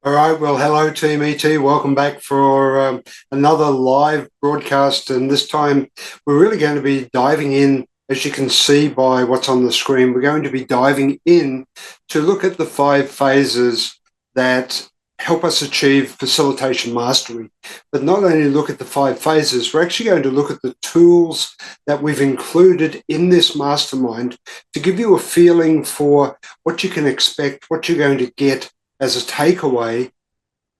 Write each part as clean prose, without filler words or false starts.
All right, well, hello, Team ET. Welcome back for another live broadcast. And this time we're really going to be diving in, as you can see by what's on the screen, we're going to be diving in to look at the 5 phases that help us achieve facilitation mastery. But not only look at the 5 phases, we're actually going to look at the tools that we've included in this mastermind to give you a feeling for what you can expect, what you're going to get as a takeaway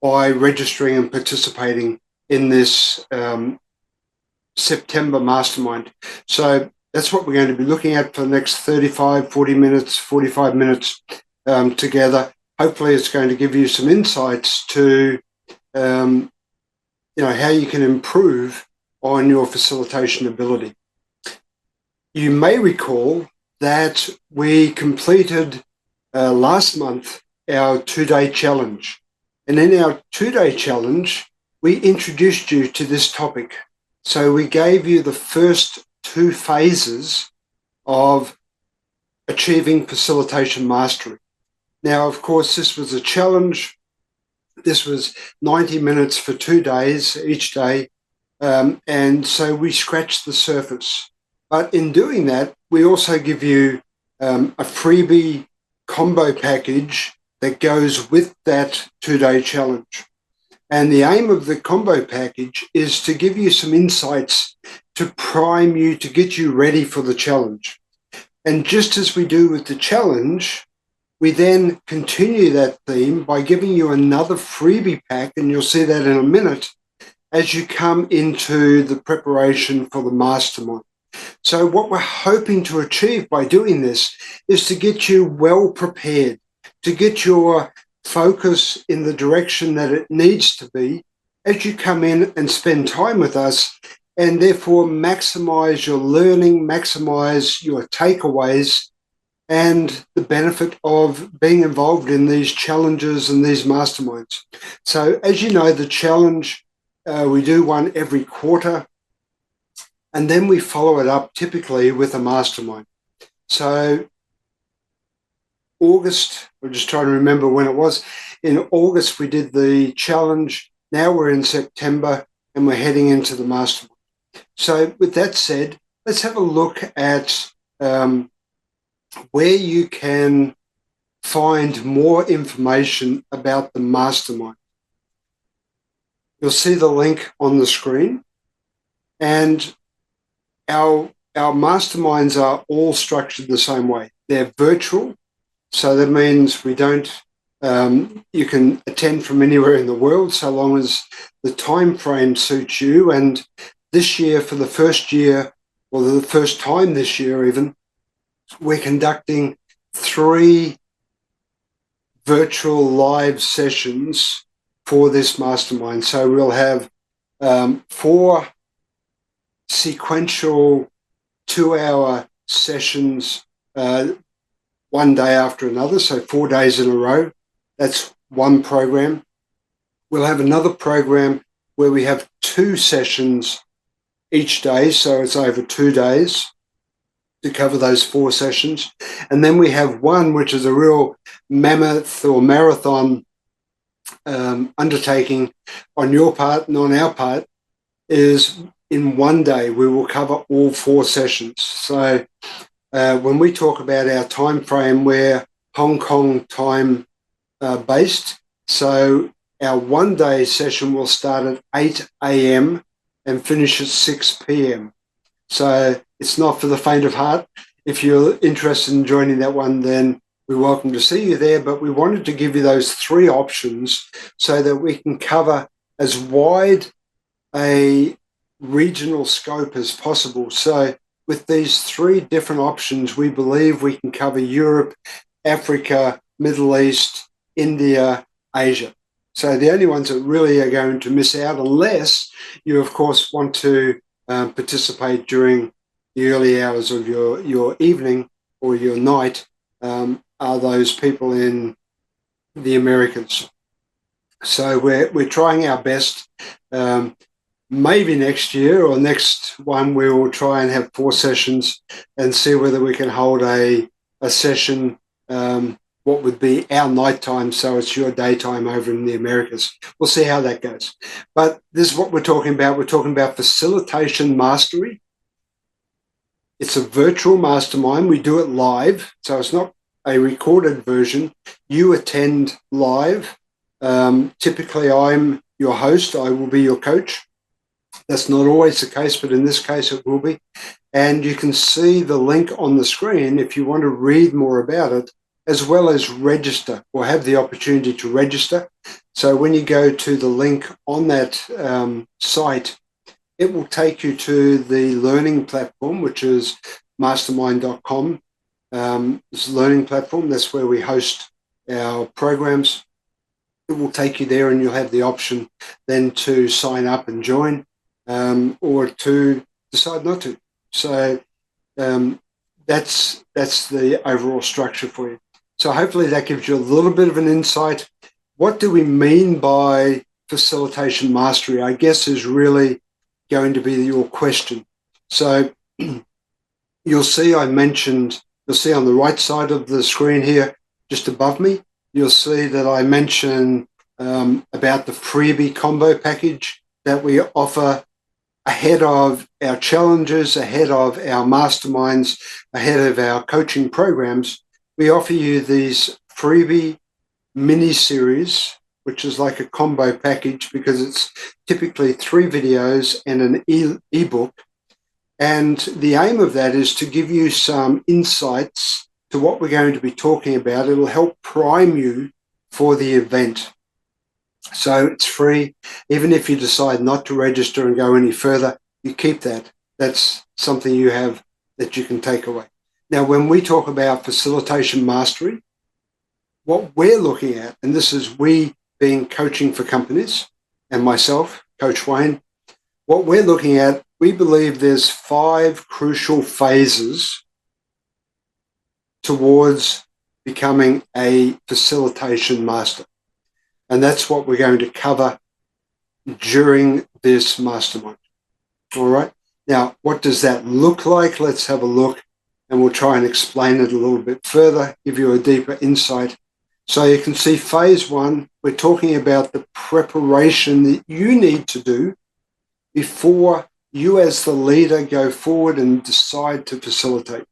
by registering and participating in this September mastermind. So that's what we're going to be looking at for the next 35, 40 minutes, 45 minutes together. Hopefully it's going to give you some insights to how you can improve on your facilitation ability. You may recall that we completed last month our 2-day challenge. And in our 2-day challenge, we introduced you to this topic. So we gave you the first 2 phases of achieving facilitation mastery. Now, of course, this was a challenge. This was 90 minutes for 2 days each day. And so we scratched the surface. But in doing that, we also give you a freebie combo package that goes with that 2-day challenge. And the aim of the combo package is to give you some insights to prime you, to get you ready for the challenge. And just as we do with the challenge, we then continue that theme by giving you another freebie pack, and you'll see that in a minute, as you come into the preparation for the mastermind. So what we're hoping to achieve by doing this is to get you well prepared, to get your focus in the direction that it needs to be as you come in and spend time with us, and therefore maximize your learning, maximize your takeaways, and the benefit of being involved in these challenges and these masterminds. So as you know, the challenge, we do one every quarter, and then we follow it up typically with a mastermind. So August, I'm just trying to remember when it was. In August, we did the challenge. Now we're in September and we're heading into the mastermind. So with that said, let's have a look at where you can find more information about the mastermind. You'll see the link on the screen, and our masterminds are all structured the same way. They're virtual. So that means we don't, you can attend from anywhere in the world so long as the time frame suits you. And this year, for the first year, or the first time this year even, we're conducting 3 virtual live sessions for this mastermind. So we'll have 4 sequential 2-hour sessions, one day after another, so 4 days in a row. That's one program. We'll have another program where we have 2 sessions each day, so it's over 2 days to cover those 4 sessions. And then we have one which is a real mammoth or marathon undertaking on your part and on our part, is in one day we will cover all 4 sessions. So when we talk about our time frame, we're Hong Kong time based. So our 1-day session will start at 8 a.m. and finish at 6 p.m. So it's not for the faint of heart. If you're interested in joining that one, then we're welcome to see you there. But we wanted to give you those 3 options so that we can cover as wide a regional scope as possible. So with these 3 different options, we believe we can cover Europe, Africa, Middle East, India, Asia. So the only ones that really are going to miss out, unless you, of course, want to participate during the early hours of your evening or your night, are those people in the Americas. So we're trying our best. Maybe next year or next one, we will try and have 4 sessions and see whether we can hold a session what would be our nighttime, so it's your daytime over in the Americas. We'll see how that goes. But this is what we're talking about. We're talking about Facilitation Mastery. It's a virtual mastermind. We do it live, so it's not a recorded version. You attend live. Typically, I'm your host. I will be your coach. That's not always the case, but in this case, it will be. And you can see the link on the screen if you want to read more about it, as well as register or have the opportunity to register. So when you go to the link on that site, it will take you to the learning platform, which is mastermind.com. It's a learning platform. That's where we host our programs. It will take you there, and you'll have the option then to sign up and join, or to decide not to. So that's the overall structure for you. So hopefully that gives you a little bit of an insight. What do we mean by facilitation mastery, I guess, is really going to be your question. So you'll see on the right side of the screen here, just above me, you'll see that I mention about the freebie combo package that we offer ahead of our challenges, ahead of our masterminds, ahead of our coaching programs. We offer you these freebie mini-series, which is like a combo package because it's typically 3 videos and an ebook. And the aim of that is to give you some insights to what we're going to be talking about. It'll help prime you for the event. So it's free. Even if you decide not to register and go any further, you keep that. That's something you have that you can take away. Now, when we talk about facilitation mastery, what we're looking at, and this is we being coaching for companies and myself, Coach Wayne, what we're looking at, we believe there's 5 crucial phases towards becoming a facilitation master. And that's what we're going to cover during this mastermind. All right. Now, what does that look like? Let's have a look, and we'll try and explain it a little bit further, give you a deeper insight. So you can see phase 1, we're talking about the preparation that you need to do before you as the leader go forward and decide to facilitate.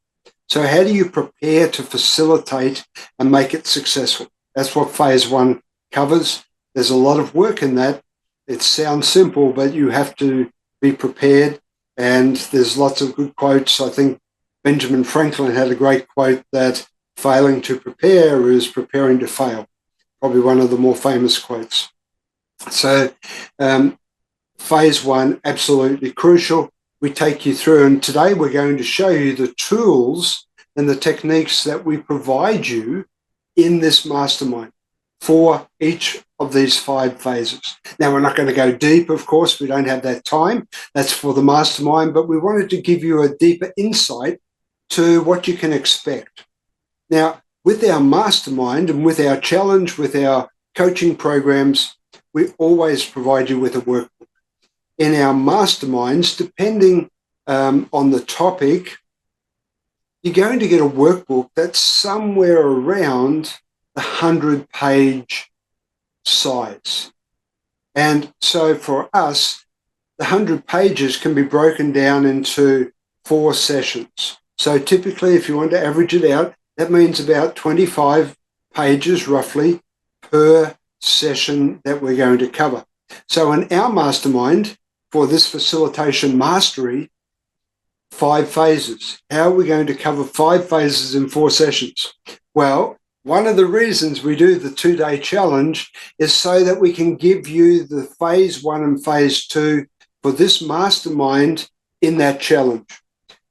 So how do you prepare to facilitate and make it successful? That's what phase 1 covers. There's a lot of work in that. It sounds simple, but you have to be prepared. And there's lots of good quotes. I think Benjamin Franklin had a great quote that failing to prepare is preparing to fail. Probably one of the more famous quotes. So phase 1, absolutely crucial. We take you through, and today we're going to show you the tools and the techniques that we provide you in this mastermind for each of these 5 phases. Now, we're not going to go deep, of course. We don't have that time. That's for the mastermind, but we wanted to give you a deeper insight to what you can expect. Now, with our mastermind and with our challenge, with our coaching programs, we always provide you with a workbook. In our masterminds, depending on the topic, you're going to get a workbook that's somewhere around the 100-page size. And so for us, the 100 pages can be broken down into 4 sessions. So typically, if you want to average it out, that means about 25 pages roughly per session that we're going to cover. So in our mastermind, for this facilitation mastery, 5 phases. How are we going to cover 5 phases in 4 sessions? Well, one of the reasons we do the 2-day challenge is so that we can give you the phase 1 and phase 2 for this mastermind in that challenge.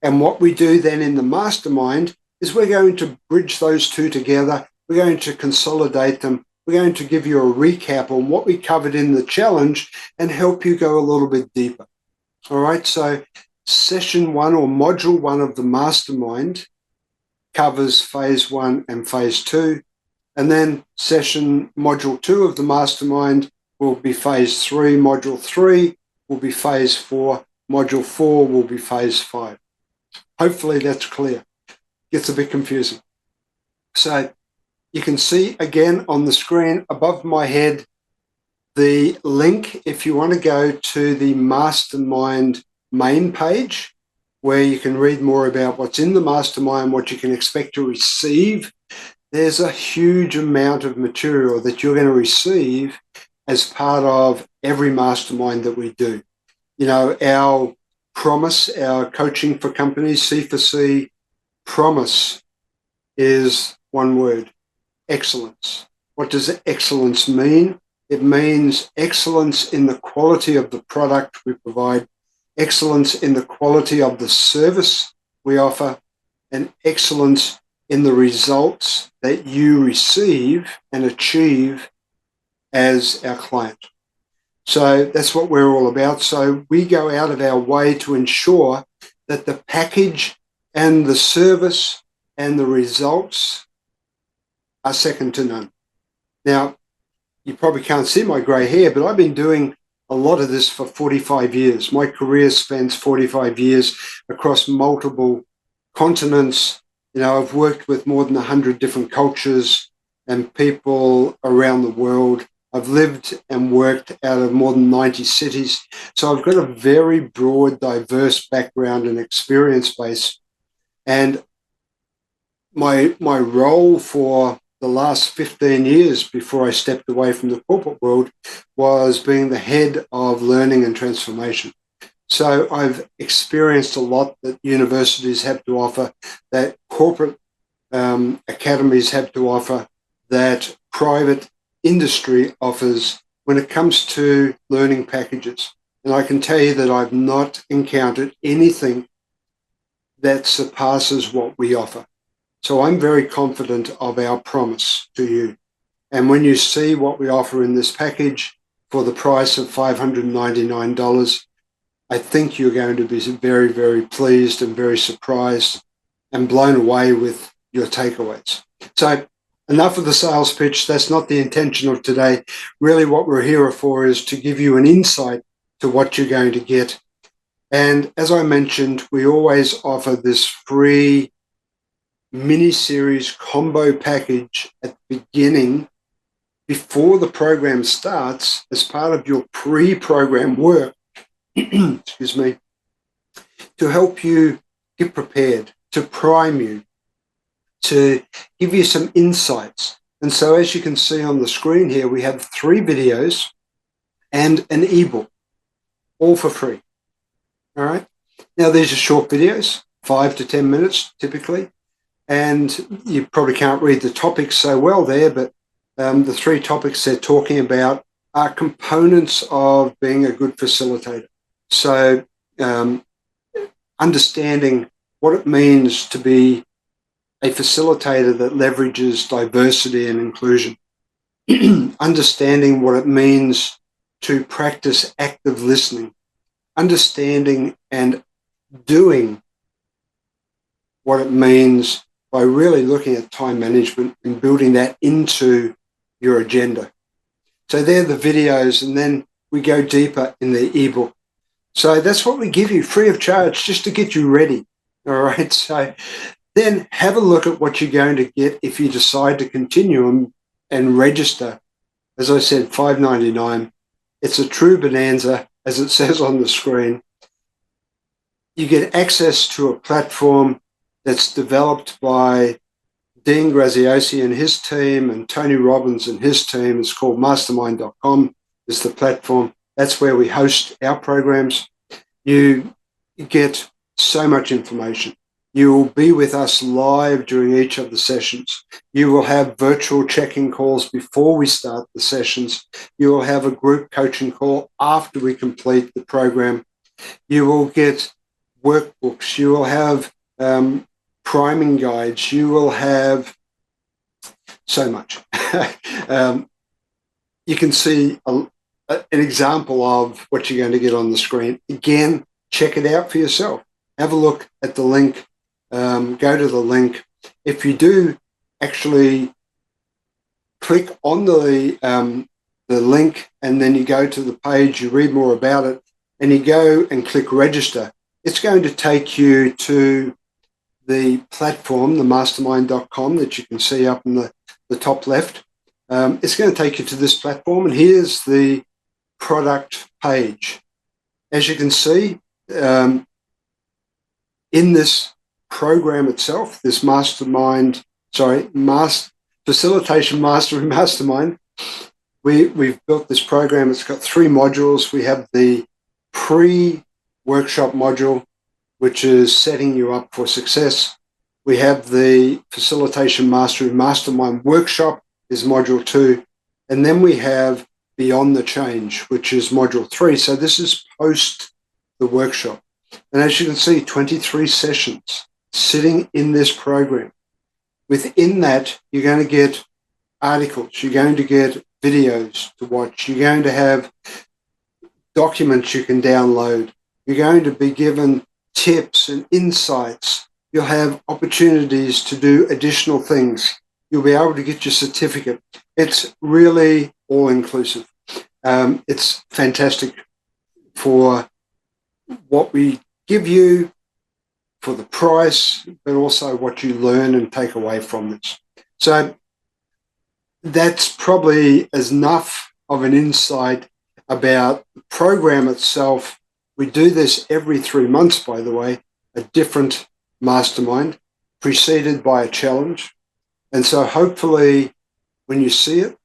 And what we do then in the mastermind is we're going to bridge those 2 together. We're going to consolidate them. We're going to give you a recap on what we covered in the challenge and help you go a little bit deeper. All right, so session 1 or module 1 of the mastermind covers phase 1 and phase 2. And then module 2 of the mastermind will be phase 3. Module 3 will be phase 4. Module 4 will be phase 5. Hopefully that's clear. Gets a bit confusing. So you can see again on the screen above my head the link if you want to go to the Mastermind main page, where you can read more about what's in the Mastermind, what you can expect to receive. There's a huge amount of material that you're going to receive as part of every Mastermind that we do. You know, our promise, our coaching for companies, C4C promise, is one word: excellence. What does excellence mean? It means excellence in the quality of the product we provide, excellence in the quality of the service we offer, and excellence in the results that you receive and achieve as our client. So that's what we're all about. So we go out of our way to ensure that the package and the service and the results are second to none. Now, you probably can't see my grey hair, but I've been doing a lot of this for 45 years. My career spans 45 years across multiple continents. You know, I've worked with more than 100 different cultures and people around the world. I've lived and worked out of more than 90 cities. So I've got a very broad, diverse background and experience base. And my role for the last 15 years before I stepped away from the corporate world was being the head of learning and transformation. So I've experienced a lot that universities have to offer, that corporate academies have to offer, that private industry offers when it comes to learning packages. And I can tell you that I've not encountered anything that surpasses what we offer. So I'm very confident of our promise to you. And when you see what we offer in this package for the price of $599, I think you're going to be very, very pleased and very surprised and blown away with your takeaways. So enough of the sales pitch. That's not the intention of today. Really what we're here for is to give you an insight to what you're going to get. And as I mentioned, we always offer this free mini-series combo package at the beginning before the program starts as part of your pre-program work, excuse me, to help you get prepared, to prime you, to give you some insights. And so as you can see on the screen here, we have 3 videos and an ebook, all for free. All right. Now, these are short videos, 5 to 10 minutes typically. And you probably can't read the topics so well there, but the 3 topics they're talking about are components of being a good facilitator. So understanding what it means to be a facilitator that leverages diversity and inclusion, understanding what it means to practice active listening, understanding and doing what it means by really looking at time management and building that into your agenda. So they're the videos, and then we go deeper in the ebook. So that's what we give you free of charge, just to get you ready. All right. So then have a look at what you're going to get if you decide to continue and register. As I said, $5.99. It's a true bonanza, as it says on the screen. You get access to a platform that's developed by Dean Graziosi and his team and Tony Robbins and his team. It's called mastermind.com is the platform. That's where we host our programs. You get so much information. You will be with us live during each of the sessions. You will have virtual check-in calls before we start the sessions. You will have a group coaching call after we complete the program. You will get workbooks. You will have priming guides. You will have so much. You can see an example of what you're going to get on the screen. Again, check it out for yourself. Have a look at the link. Go to the link. If you do actually click on the link and then you go to the page, you read more about it, and you go and click register, it's going to take you to the platform, the mastermind.com, that you can see up in the the top left, it's going to take you to this platform, and here's the product page. As you can see, in this program itself, this Facilitation Mastery Mastermind, we've built this program. It's got 3 modules. We have the pre-workshop module, which is setting you up for success. We have the Facilitation Mastery Mastermind workshop is module 2. And then we have Beyond the Change, which is module 3. So this is post the workshop. And as you can see, 23 sessions sitting in this program. Within that, you're going to get articles, you're going to get videos to watch, you're going to have documents you can download, you're going to be given tips and insights, you'll have opportunities to do additional things, you'll be able to get your certificate. It's really all-inclusive. It's fantastic for what we give you, for the price, but also what you learn and take away from this. So that's probably enough of an insight about the program itself. We do this every 3 months, by the way, a different mastermind, preceded by a challenge. And so hopefully when you see it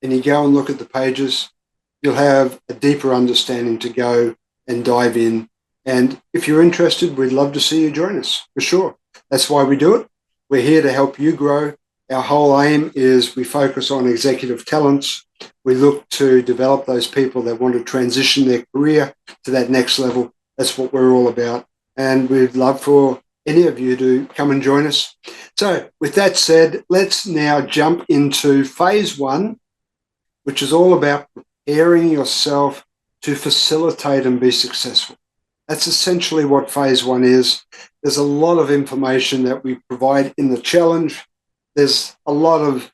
and you go and look at the pages, you'll have a deeper understanding to go and dive in. And if you're interested, we'd love to see you join us, for sure. That's why we do it. We're here to help you grow. Our whole aim is we focus on executive talents. We look to develop those people that want to transition their career to that next level. That's what we're all about. And we'd love for any of you to come and join us. So with that said, let's now jump into phase 1, which is all about preparing yourself to facilitate and be successful. That's essentially what phase 1 is. There's a lot of information that we provide in the challenge. There's a lot of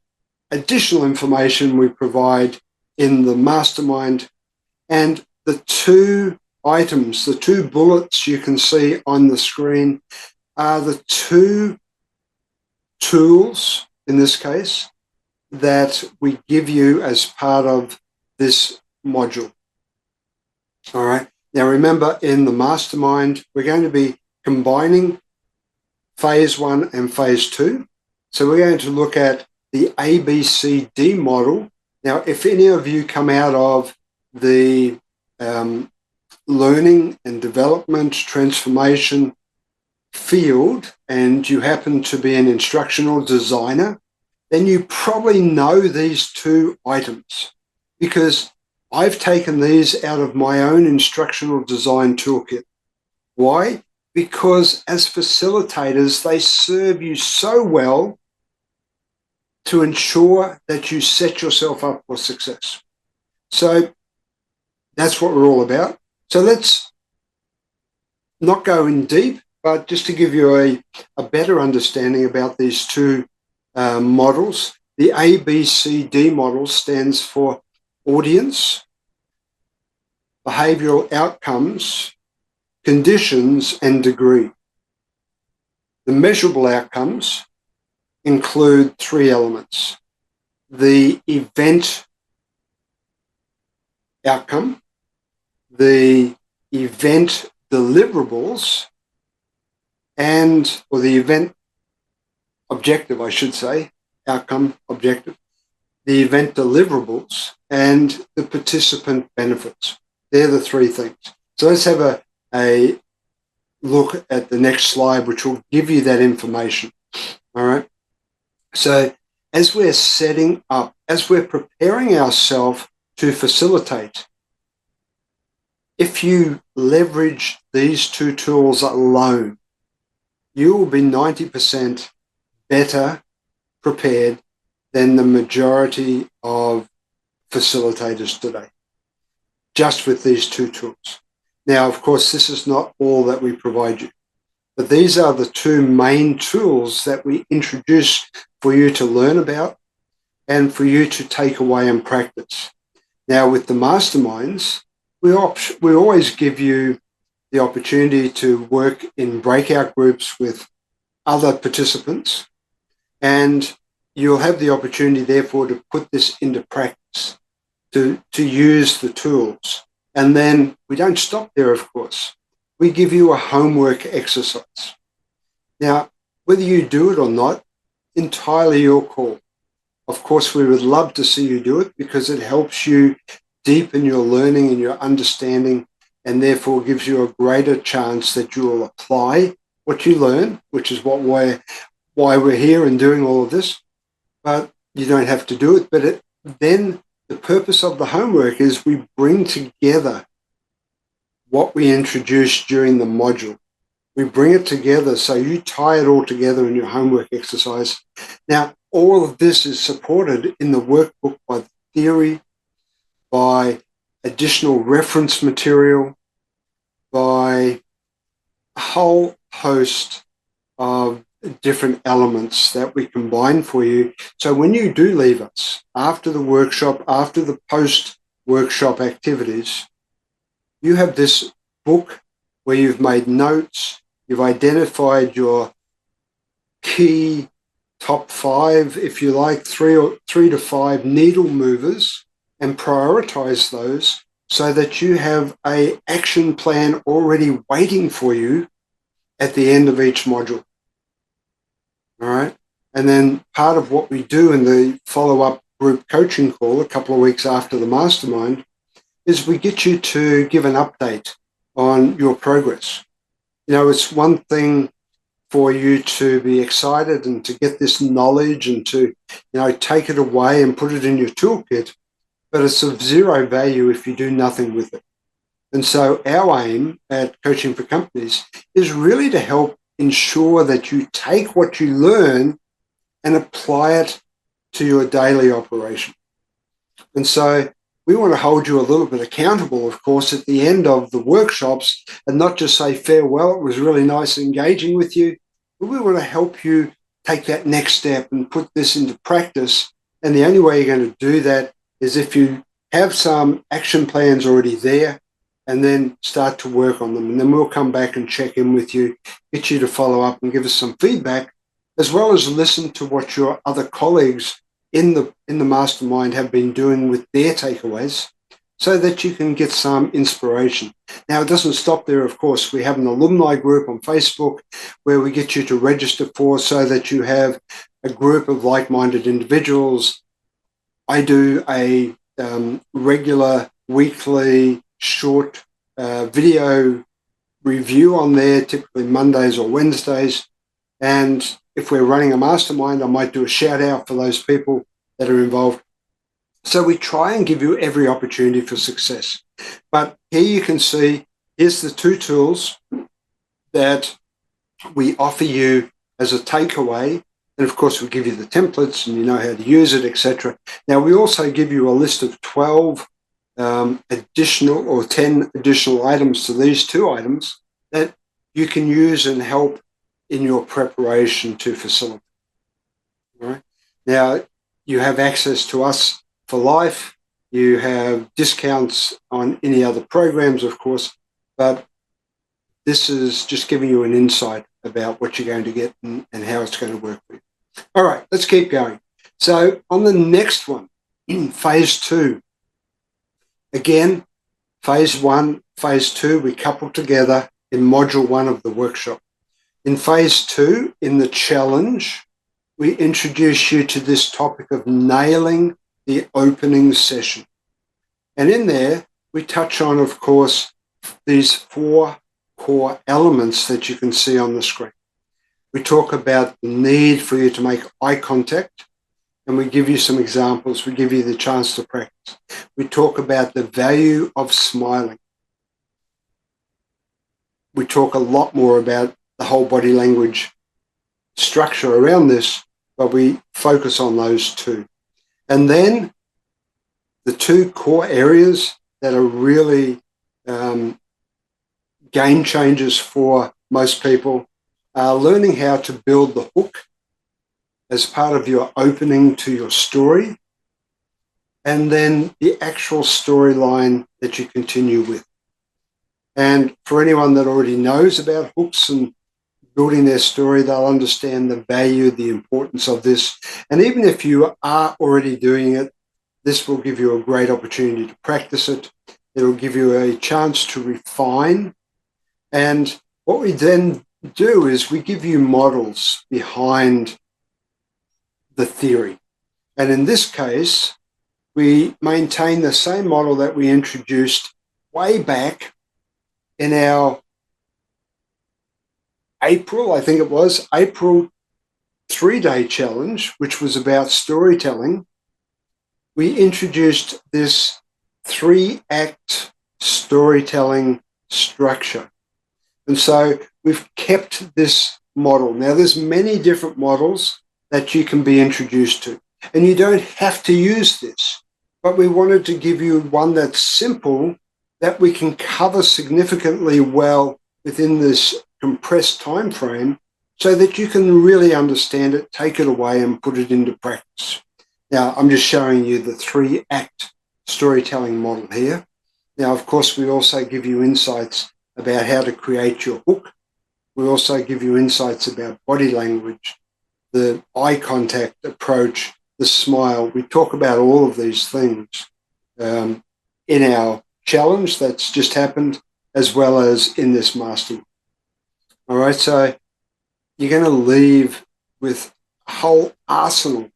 additional information we provide in the mastermind. And the 2 items, the 2 bullets you can see on the screen are the 2 tools, in this case, that we give you as part of this module. All right. Now, remember, in the mastermind, we're going to be combining phase 1 and phase 2. So we're going to look at the ABCD model. Now, if any of you come out of the learning and development transformation field and you happen to be an instructional designer, then you probably know these 2 items, because I've taken these out of my own instructional design toolkit. Why? Because as facilitators, they serve you so well to ensure that you set yourself up for success. So that's what we're all about. So let's not go in deep, but just to give you a better understanding about these 2 models. The ABCD model stands for audience, behavioral outcomes, conditions, and degree. The measurable outcomes include 3 elements: the event outcome, the event deliverables, or the event objective, I should say, outcome objective, the event deliverables, and the participant benefits. They're the 3 things. So let's have a look at the next slide, which will give you that information. All right. So as we're setting up, as we're preparing ourselves to facilitate, if you leverage these 2 tools alone, you will be 90% better prepared than the majority of facilitators today, just with these 2 tools. Now, of course, this is not all that we provide you, but these are the 2 main tools that we introduce for you to learn about and for you to take away and practice. Now, with the masterminds, we always give you the opportunity to work in breakout groups with other participants, and you'll have the opportunity, therefore, to put this into practice, to use the tools. And then we don't stop there, of course. We give you a homework exercise. Now, whether you do it or not, entirely your call. Of course, we would love to see you do it because it helps you deepen your learning and your understanding, and therefore gives you a greater chance that you will apply what you learn, which is why we're here and doing all of this. But you don't have to do it. But then the purpose of the homework is we bring together what we introduced during the module. We bring it together, so you tie it all together in your homework exercise. Now, all of this is supported in the workbook by theory, by additional reference material, by a whole host of different elements that we combine for you. So when you do leave us after the workshop, after the post-workshop activities, you have this book where you've made notes, you've identified your key top 5, if you like, 3 to 5 needle movers, and prioritize those so that you have an action plan already waiting for you at the end of each module. All right. And then part of what we do in the follow-up group coaching call a couple of weeks after the mastermind is we get you to give an update on your progress. You know, it's one thing for you to be excited and to get this knowledge and to, take it away and put it in your toolkit, but it's of zero value if you do nothing with it. And so our aim at Coaching for Companies is really to help ensure that you take what you learn and apply it to your daily operation. And so we want to hold you a little bit accountable, of course, at the end of the workshops, and not just say farewell, it was really nice engaging with you, but we want to help you take that next step and put this into practice. And the only way you're going to do that is if you have some action plans already there, and then start to work on them. And then we'll come back and check in with you, get you to follow up and give us some feedback, as well as listen to what your other colleagues in the mastermind have been doing with their takeaways, so that you can get some inspiration. Now, it doesn't stop there, of course. We have an alumni group on Facebook where we get you to register for, so that you have a group of like-minded individuals. I do a regular weekly short video review on there, typically Mondays or Wednesdays. And if we're running a mastermind, I might do a shout out for those people that are involved. So we try and give you every opportunity for success. But here you can see, here's the 2 tools that we offer you as a takeaway. And of course, we give you the templates and you know how to use it, etc. Now, we also give you a list of 12 additional or 10 additional items to these 2 items that you can use and help in your preparation to facilitate. All right. Now, you have access to us for life. You have discounts on any other programs, of course, but this is just giving you an insight about what you're going to get and how it's going to work for you. All right, let's keep going. So on the next one, phase 2, again, phase 1, phase 2, we couple together in module 1 of the workshop. In phase 2, in the challenge, we introduce you to this topic of nailing the opening session. And in there, we touch on, of course, these 4 core elements that you can see on the screen. We talk about the need for you to make eye contact, and we give you some examples. We give you the chance to practice. We talk about the value of smiling. We talk a lot more about the whole body language structure around this, but we focus on those 2. And then the 2 core areas that are really game changers for most people are learning how to build the hook as part of your opening to your story, and then the actual storyline that you continue with. And for anyone that already knows about hooks and building their story, they'll understand the value, the importance of this. And even if you are already doing it, this will give you a great opportunity to practice it. It'll give you a chance to refine. And what we then do is we give you models behind the theory. And in this case, we maintain the same model that we introduced way back in our April 3-day challenge, which was about storytelling. We introduced this 3-act storytelling structure. And so we've kept this model. Now, there's many different models that you can be introduced to, and you don't have to use this, but we wanted to give you one that's simple, that we can cover significantly well within this compressed time frame, so that you can really understand it, take it away, and put it into practice. Now, I'm just showing you the 3-act storytelling model here. Now, of course, we also give you insights about how to create your hook. We also give you insights about body language, the eye contact approach, the smile. We talk about all of these things in our challenge that's just happened, as well as in this mastermind. All right, so you're going to leave with a whole arsenal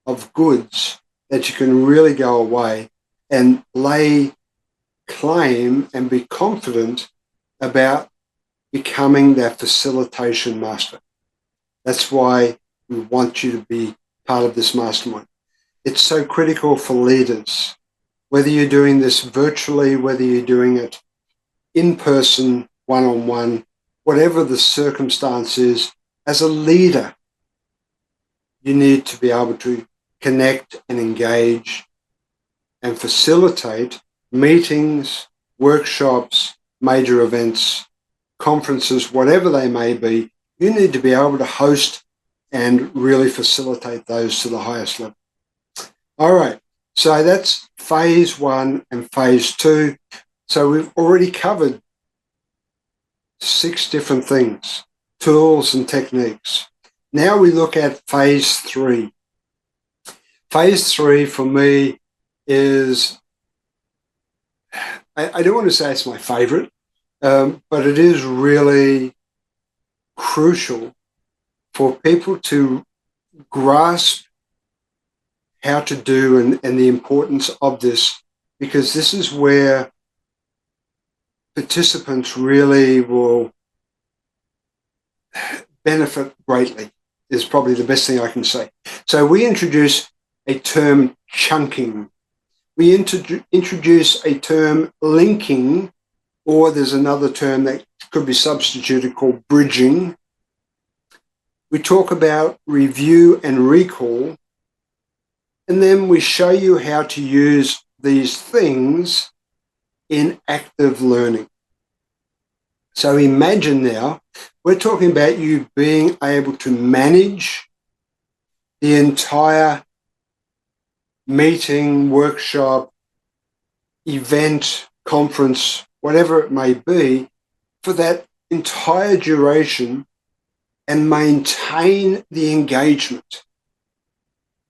of goods that you can really go away and lay claim and be confident about becoming that facilitation master. That's why we want you to be part of this mastermind. It's so critical for leaders, whether you're doing this virtually, whether you're doing it in person, one-on-one, whatever the circumstance is. As a leader, you need to be able to connect and engage and facilitate meetings, workshops, major events, conferences, whatever they may be. You need to be able to host and really facilitate those to the highest level. All right, so that's phase 1 and phase 2. So we've already covered 6 different things, tools and techniques. Now we look at phase 3. Phase 3 for me is, I don't want to say it's my favorite, but it is really crucial for people to grasp how to do and the importance of this, because this is where participants really will benefit greatly, is probably the best thing I can say. So we introduce a term chunking. We introduce a term linking, or there's another term that could be substituted called bridging. We talk about review and recall, and then we show you how to use these things in active learning. So imagine now, we're talking about you being able to manage the entire meeting, workshop, event, conference, whatever it may be, for that entire duration, and maintain the engagement,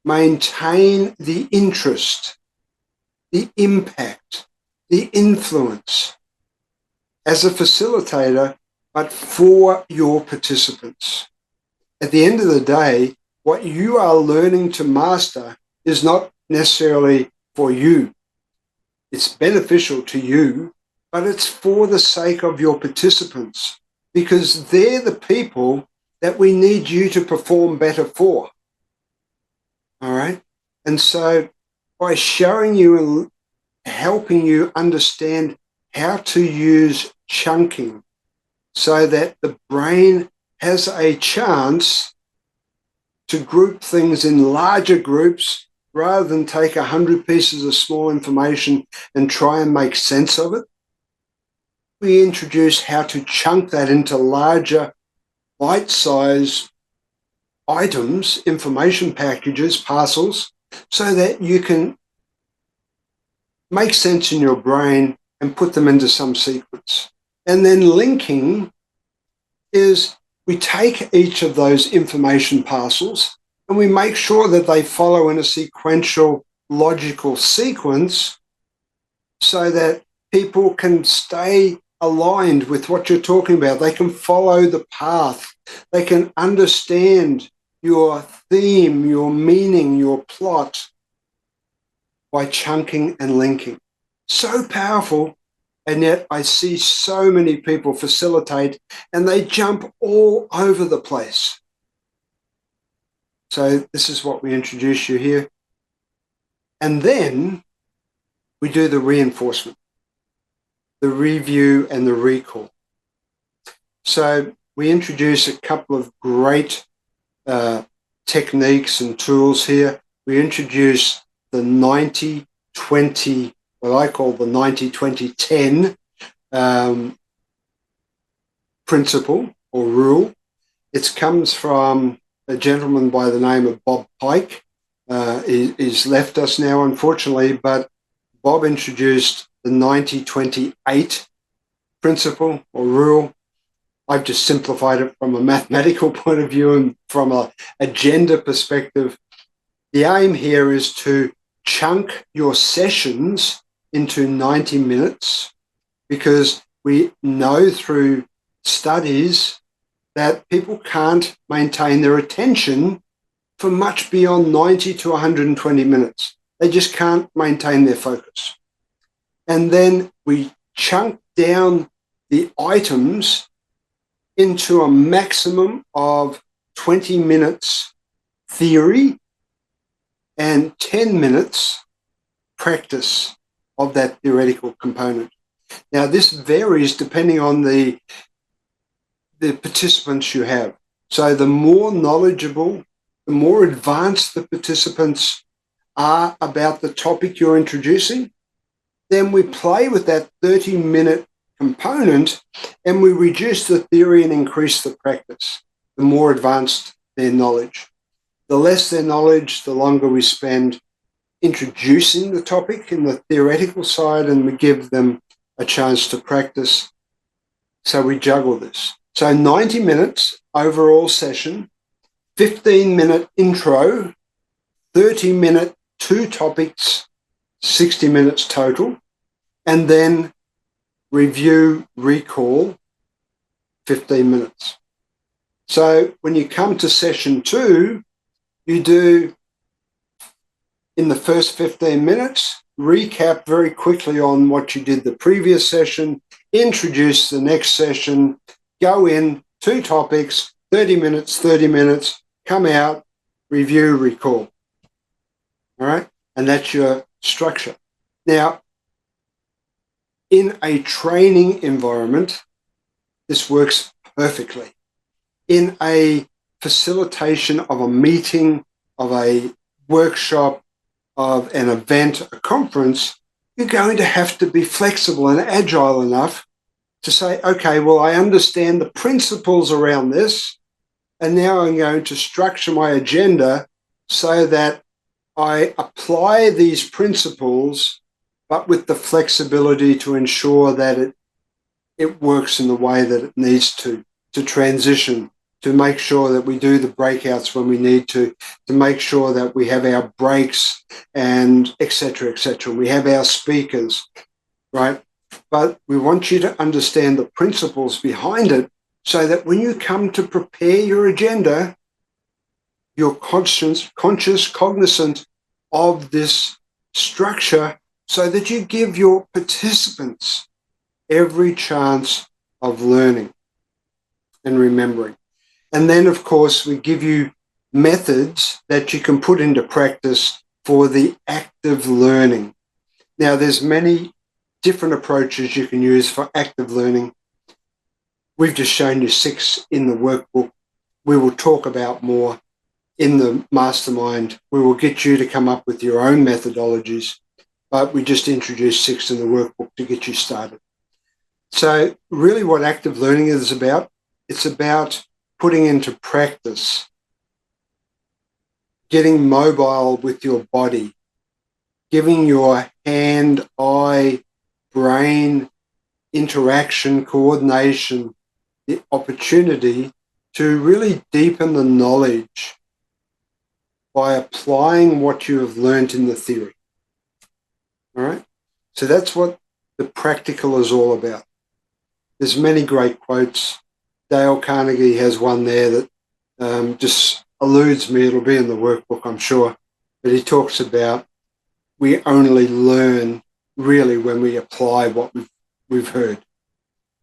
maintain the interest, the impact, the influence as a facilitator, but for your participants. At the end of the day, what you are learning to master is not necessarily for you. It's beneficial to you, but it's for the sake of your participants, because they're the people that we need you to perform better for. All right? And so by showing you and helping you understand how to use chunking so that the brain has a chance to group things in larger groups rather than take 100 pieces of small information and try and make sense of it, we introduce how to chunk that into larger bite-sized items, information packages, parcels, so that you can make sense in your brain and put them into some sequence. And then linking is we take each of those information parcels and we make sure that they follow in a sequential, logical sequence so that people can stay aligned with what you're talking about. They can follow the path. They can understand your theme, your meaning, your plot by chunking and linking. So powerful. And yet I see so many people facilitate and they jump all over the place. So this is what we introduce you here. And then we do the reinforcement, the review and the recall. So we introduce a couple of great techniques and tools here. We introduce the 90-20, what I call the 90-20-10 principle or rule. It comes from a gentleman by the name of Bob Pike. He's left us now, unfortunately, but Bob introduced the 90-20-8 principle or rule. I've just simplified it from a mathematical point of view and from a agenda perspective. The aim here is to chunk your sessions into 90 minutes because we know through studies that people can't maintain their attention for much beyond 90 to 120 minutes. They just can't maintain their focus. And then we chunk down the items into a maximum of 20 minutes theory and 10 minutes practice of that theoretical component. Now, this varies depending on the participants you have. So the more knowledgeable, the more advanced the participants are about the topic you're introducing, then we play with that 30-minute component and we reduce the theory and increase the practice, the more advanced their knowledge. The less their knowledge, the longer we spend introducing the topic in the theoretical side and we give them a chance to practice. So we juggle this. So 90 minutes overall session, 15-minute intro, 30-minute 2 topics, 60 minutes total, and then review, recall, 15 minutes. So when you come to session 2, you do, in the first 15 minutes, recap very quickly on what you did the previous session, introduce the next session, go in, 2 topics, 30 minutes, come out, review, recall. All right? And that's your structure. Now, in a training environment, this works perfectly. In a facilitation of a meeting, of a workshop, of an event, a conference, you're going to have to be flexible and agile enough to say, okay, well, I understand the principles around this, and now I'm going to structure my agenda so that I apply these principles, but with the flexibility to ensure that it works in the way that it needs to transition, to make sure that we do the breakouts when we need to make sure that we have our breaks and et cetera, et cetera. We have our speakers, right? But we want you to understand the principles behind it so that when you come to prepare your agenda, you're conscious, cognizant of this structure so that you give your participants every chance of learning and remembering. And then, of course, we give you methods that you can put into practice for the active learning. Now, there's many different approaches you can use for active learning. We've just shown you 6 in the workbook. We will talk about more in the mastermind. We will get you to come up with your own methodologies, but we just introduced 6 in the workbook to get you started. So really what active learning is about, it's about putting into practice, getting mobile with your body, giving your hand, eye, brain interaction, coordination, the opportunity to really deepen the knowledge by applying what you have learned in the theory. All right? So that's what the practical is all about. There's many great quotes. Dale Carnegie has one there that just eludes me. It'll be in the workbook, I'm sure. But he talks about we only learn really when we apply what we've heard.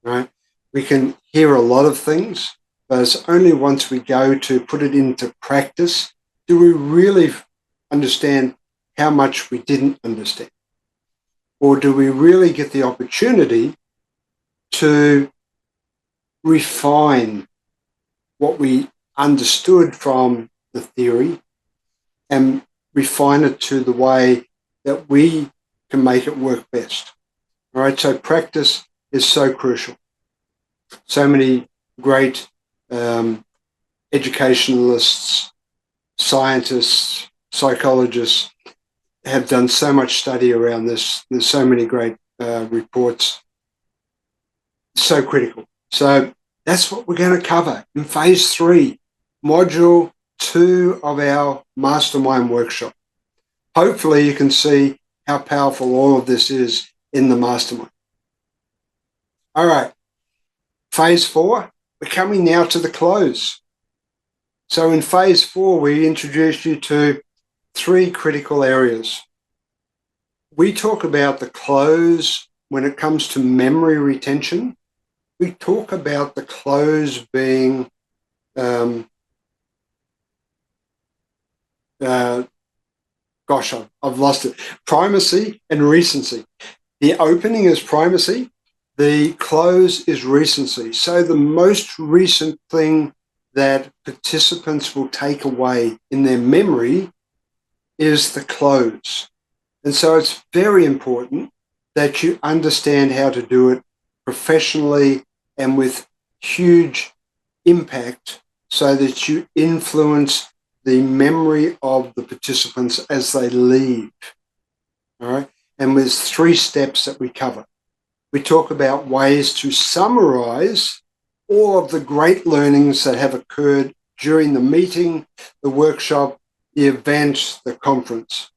Right? We can hear a lot of things, but it's only once we go to put it into practice do we really understand how much we didn't understand. Or do we really get the opportunity to refine what we understood from the theory and refine it to the way that we can make it work best. All right, so practice is so crucial. So many great educationalists, scientists, psychologists have done so much study around this. There's so many great reports. It's so critical. So that's what we're going to cover in phase 3, module 2 of our mastermind workshop. Hopefully you can see how powerful all of this is in the mastermind. All right, phase 4, we're coming now to the close. So in phase 4, we introduced you to 3 critical areas. We talk about the close when it comes to memory retention. We talk about the close being I've lost it. Primacy and recency. The opening is primacy. The close is recency. So the most recent thing that participants will take away in their memory is the close. And so it's very important that you understand how to do it professionally and with huge impact so that you influence the memory of the participants as they leave. All right. And there's 3 steps that we cover. We talk about ways to summarize all of the great learnings that have occurred during the meeting, the workshop, the event, the conference.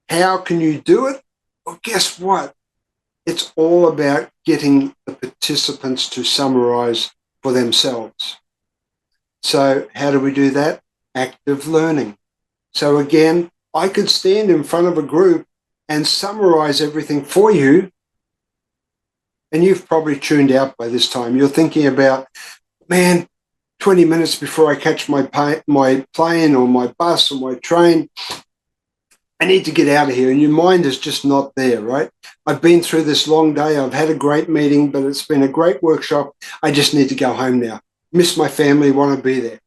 How can you do it? Well, guess what? It's all about getting the participants to summarize for themselves. So how do we do that? Active learning. So again, I could stand in front of a group and summarize everything for you, and you've probably tuned out by this time. You're thinking about, man, 20 minutes before I catch my plane or my bus or my train, I need to get out of here. And your mind is just not there, right? I've been through this long day. I've had a great meeting, but it's been a great workshop. I just need to go home now. Miss my family, want to be there.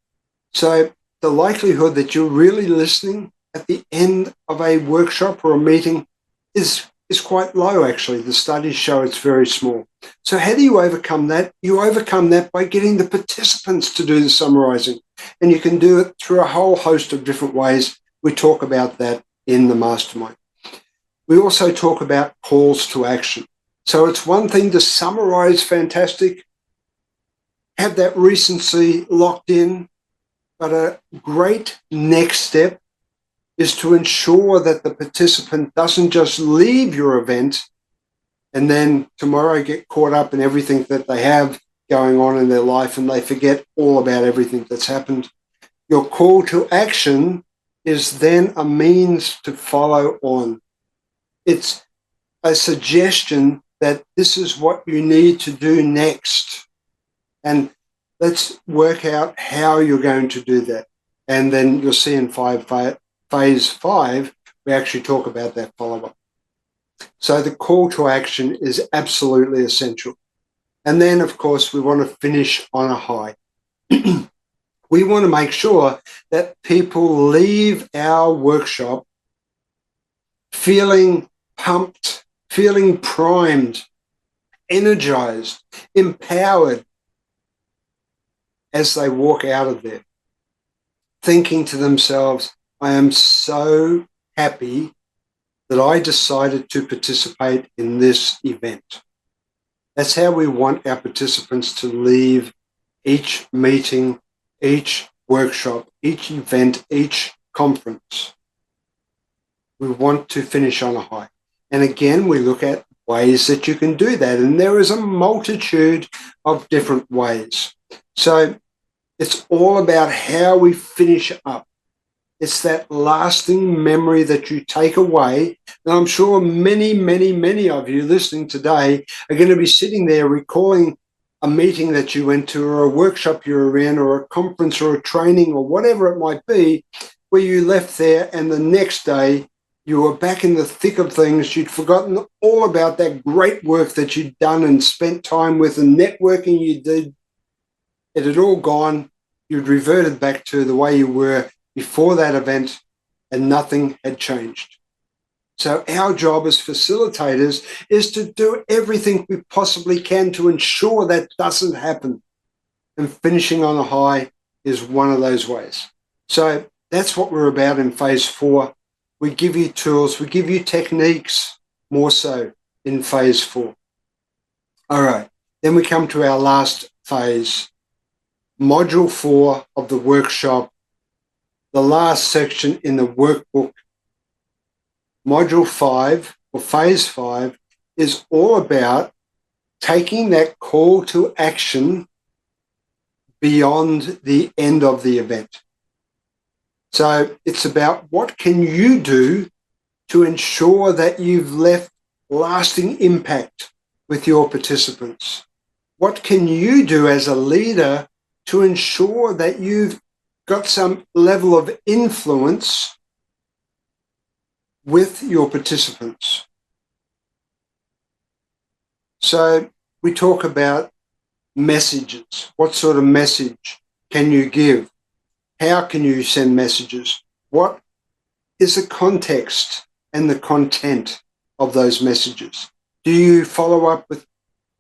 So the likelihood that you're really listening at the end of a workshop or a meeting is quite low, actually. The studies show it's very small. So how do you overcome that? You overcome that by getting the participants to do the summarizing. And you can do it through a whole host of different ways. We talk about that in the mastermind. We also talk about calls to action. So it's one thing to summarize, fantastic, have that recency locked in, but a great next step is to ensure that the participant doesn't just leave your event and then tomorrow get caught up in everything that they have going on in their life and they forget all about everything that's happened. Your call to action is then a means to follow on. It's a suggestion that this is what you need to do next. And let's work out how you're going to do that. And then you'll see in phase 5, we actually talk about that follow-up. So the call to action is absolutely essential. And then, of course, we want to finish on a high. We want to make sure that people leave our workshop feeling pumped, feeling primed, energized, empowered as they walk out of there, thinking to themselves, I am so happy that I decided to participate in this event. That's how we want our participants to leave each meeting each workshop, each event, each conference. We want to finish on a high. And again, we look at ways that you can do that. And there is a multitude of different ways. So it's all about how we finish up. It's that lasting memory that you take away. And I'm sure many, many, many of you listening today are going to be sitting there recalling a meeting that you went to, or a workshop you were in, or a conference or a training or whatever it might be, where you left there and the next day you were back in the thick of things. You'd forgotten all about that great work that you'd done and spent time with, and networking you did. It had all gone. You'd reverted back to the way you were before that event, and nothing had changed. So our job as facilitators is to do everything we possibly can to ensure that doesn't happen. And finishing on a high is one of those ways. So that's what we're about in phase 4. We give you tools, we give you techniques, more so in phase 4. All right, then we come to our last phase, module 4 of the workshop, the last section in the workbook. Module 5, or phase 5, is all about taking that call to action beyond the end of the event. So it's about what can you do to ensure that you've left lasting impact with your participants? What can you do as a leader to ensure that you've got some level of influence with your participants? So we talk about messages. What sort of message can you give? How can you send messages? What is the context and the content of those messages? Do you follow up with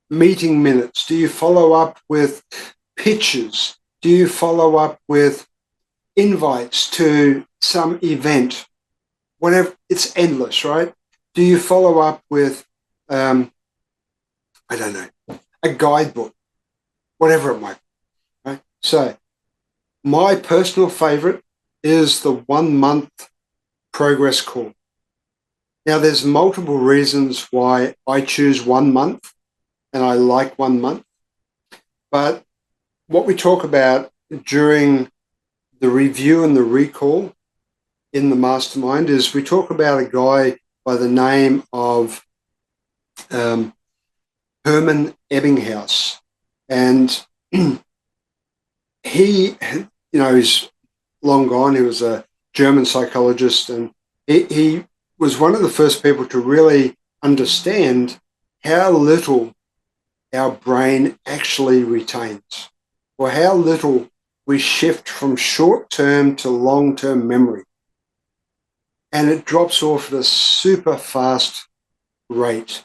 meeting minutes? Do you follow up with pictures? Do you follow up with invites to some event? Whatever, it's endless, right? Do you follow up with, I don't know, a guidebook, whatever it might be, right? So my personal favorite is the 1 month progress call. Now, there's multiple reasons why I choose 1 month and I like 1 month. But what we talk about during the review and the recall in the mastermind is we talk about a guy by the name of Herman Ebbinghaus. And he, he's long gone. He was a German psychologist, and he was one of the first people to really understand how little our brain actually retains, or how little we shift from short-term to long-term memory. And it drops off at a super fast rate.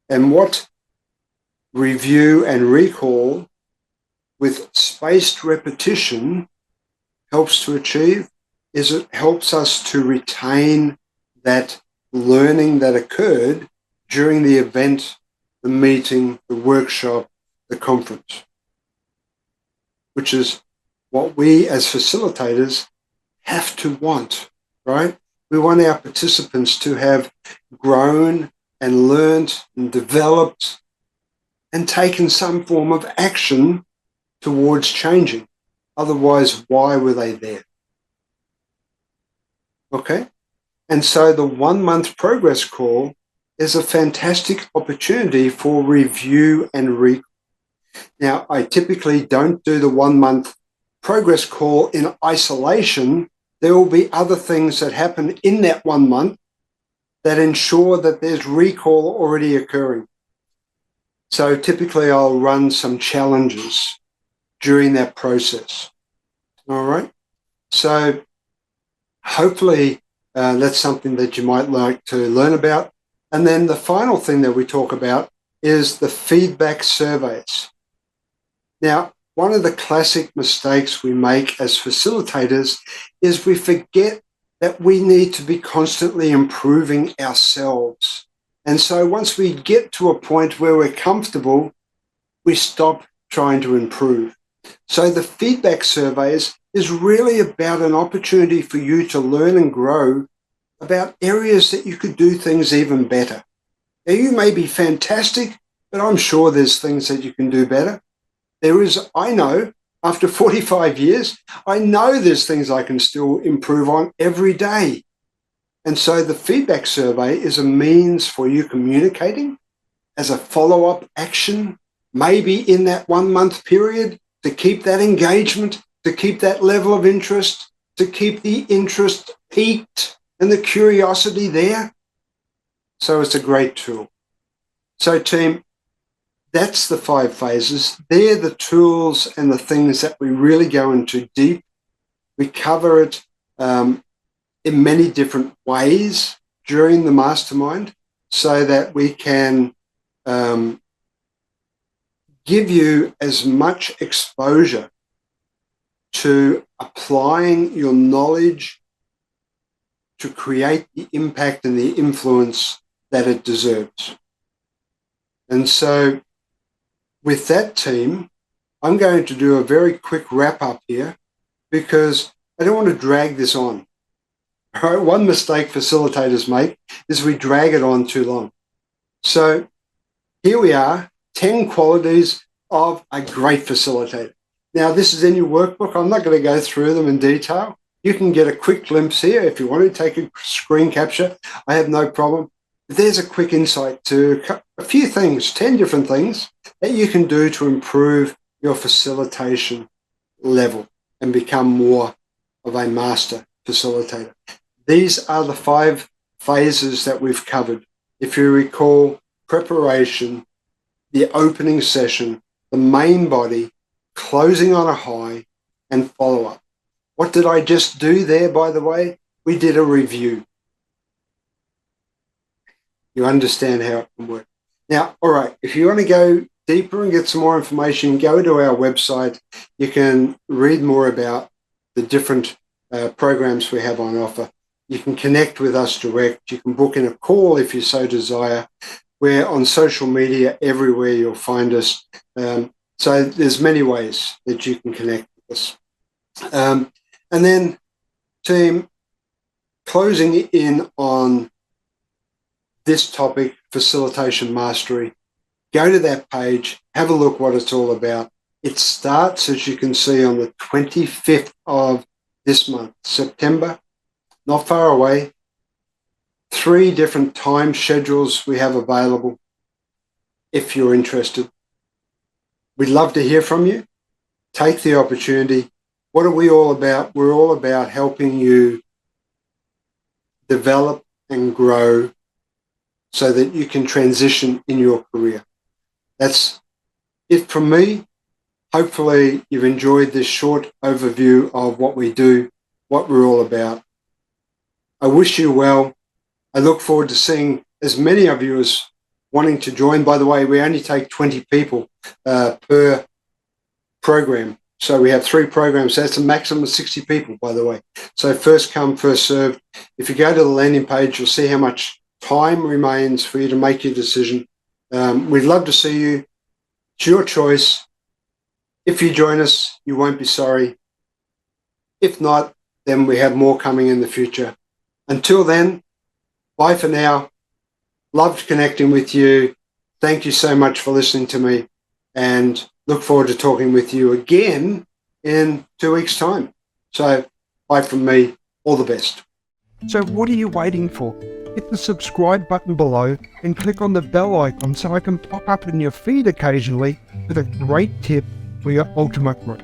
And what review and recall with spaced repetition helps to achieve is it helps us to retain that learning that occurred during the event, the meeting, the workshop, the conference, which is what we as facilitators have to want, right? We want our participants to have grown and learned and developed and taken some form of action towards changing. Otherwise, why were they there? Okay? And so the 1 month progress call is a fantastic opportunity for review and recall. Now, I typically don't do the 1 month progress call in isolation. There will be other things that happen in that 1 month that ensure that there's recall already occurring. So typically I'll run some challenges during that process. All right. So hopefully that's something that you might like to learn about. And then the final thing that we talk about is the feedback surveys. Now, one of the classic mistakes we make as facilitators is we forget that we need to be constantly improving ourselves. And so once we get to a point where we're comfortable, we stop trying to improve. So the feedback surveys is really about an opportunity for you to learn and grow about areas that you could do things even better. Now, you may be fantastic, but I'm sure there's things that you can do better. I know, after 45 years, I know there's things I can still improve on every day. And so the feedback survey is a means for you communicating as a follow-up action, maybe in that 1 month period, to keep that engagement, to keep that level of interest, to keep the interest peaked and the curiosity there. So it's a great tool. So team, that's the 5 phases. They're the tools and the things that we really go into deep. We cover it in many different ways during the mastermind so that we can give you as much exposure to applying your knowledge to create the impact and the influence that it deserves. And so with that team, I'm going to do a very quick wrap up here because I don't want to drag this on. All right, one mistake facilitators make is we drag it on too long. So here we are, 10 qualities of a great facilitator. Now, this is in your workbook. I'm not going to go through them in detail. You can get a quick glimpse here. If you want to take a screen capture, I have no problem. There's a quick insight to a few things, 10 different things that you can do to improve your facilitation level and become more of a master facilitator. These are the 5 phases that we've covered. If you recall, preparation, the opening session, the main body, closing on a high, and follow-up. What did I just do there, by the way? We did a review. You understand how it can work. Now, all right, if you want to go deeper and get some more information, go to our website. You can read more about the different programs we have on offer. You can connect with us direct. You can book in a call if you so desire. We're on social media everywhere. You'll find us. So there's many ways that you can connect with us. And then, team, closing in on this topic, Facilitation Mastery, go to that page, have a look what it's all about. It starts, as you can see, on the 25th of this month, September, not far away. 3 different time schedules we have available if you're interested. We'd love to hear from you. Take the opportunity. What are we all about? We're all about helping you develop and grow so that you can transition in your career. That's it from me. Hopefully you've enjoyed this short overview of what we do, what we're all about. I wish you well. I look forward to seeing as many of you as wanting to join. By the way, we only take 20 people per program. So we have 3 programs. So that's a maximum of 60 people, by the way. So first come, first served. If you go to the landing page, you'll see how much time remains for you to make your decision. We'd love to see you. It's your choice. If you join us, you won't be sorry. If not, then we have more coming in the future. Until then, bye for now. Loved connecting with you. Thank you so much for listening to me, and look forward to talking with you again in 2 weeks' time. So bye from me. All the best. So what are you waiting for? Hit the subscribe button below and click on the bell icon so I can pop up in your feed occasionally with a great tip for your ultimate growth.